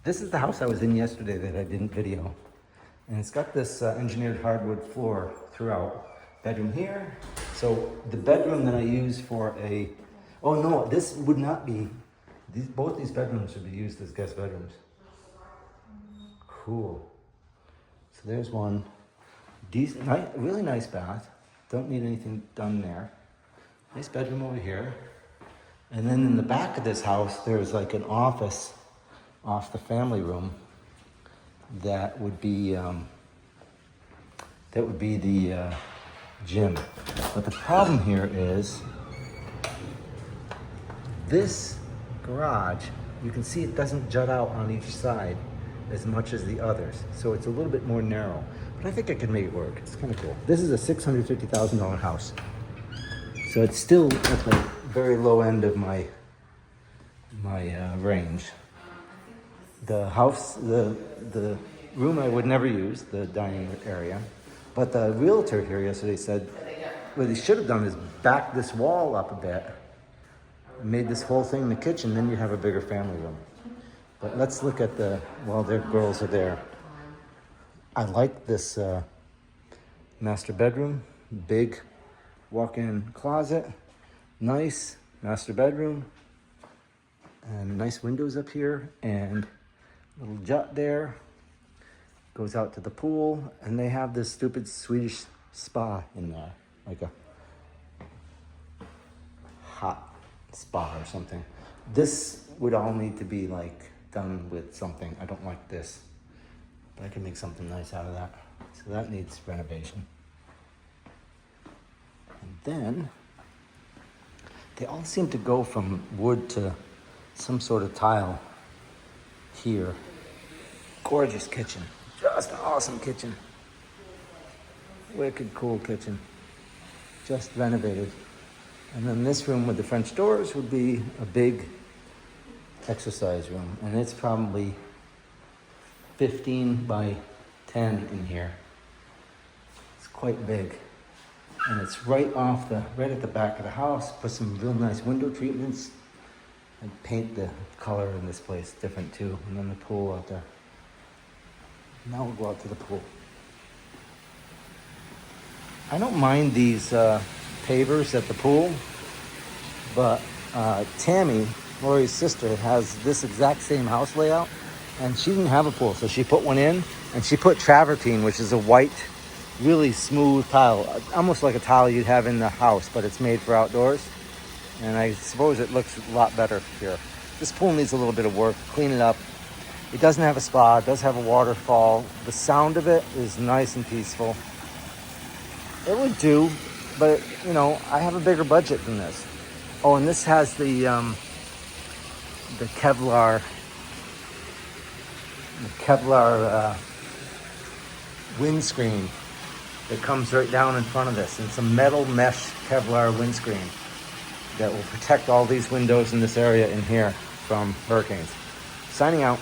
This is the house I was in yesterday that I didn't video. And it's got this engineered hardwood floor throughout. Bedroom here. So the bedroom that I use for a, oh no, this would not be, both these bedrooms would be used as guest bedrooms. Cool. So there's one. Decent, really nice bath. Don't need anything done there. Nice bedroom over here. And then in the back of this house, there's like an office off the family room that would be the gym. But the problem here is this garage, you can see it doesn't jut out on each side as much as the others. So it's a little bit more narrow, but I think I can make it work. It's kind of cool. This is a $650,000 house. So it's still at the very low end of my range. The house, the room I would never use, the dining area. But the realtor here yesterday said what he should have done is back this wall up a bit, made this whole thing the kitchen, then you have a bigger family room. But let's look at while their girls are there. I like this master bedroom, big walk-in closet, nice master bedroom, and nice windows up here, and little jut there, goes out to the pool, and they have this stupid Swedish spa in there, like a hot spa or something. This would all need to be like done with something. I don't like this, but I can make something nice out of that. So that needs renovation. And then they all seem to go from wood to some sort of tile here. Gorgeous kitchen, just an awesome kitchen. Wicked cool kitchen, just renovated. And then this room with the French doors would be a big exercise room, and it's probably 15 by 10 in here. It's quite big, and it's right at the back of the house. Put some real nice window treatments and paint the color in this place different too. And then the pool out there. Now we'll go out to the pool. I don't mind these pavers at the pool, but Tammy, Lori's sister, has this exact same house layout, and she didn't have a pool, so she put one in, and she put travertine, which is a white, really smooth tile, almost like a tile you'd have in the house, but it's made for outdoors, and I suppose it looks a lot better here. This pool needs a little bit of work, clean it up. It doesn't have a spa, it does have a waterfall. The sound of it is nice and peaceful. It would do, but you know, I have a bigger budget than this. Oh, and this has the Kevlar windscreen that comes right down in front of this. And it's a metal mesh Kevlar windscreen that will protect all these windows in this area in here from hurricanes. Signing out.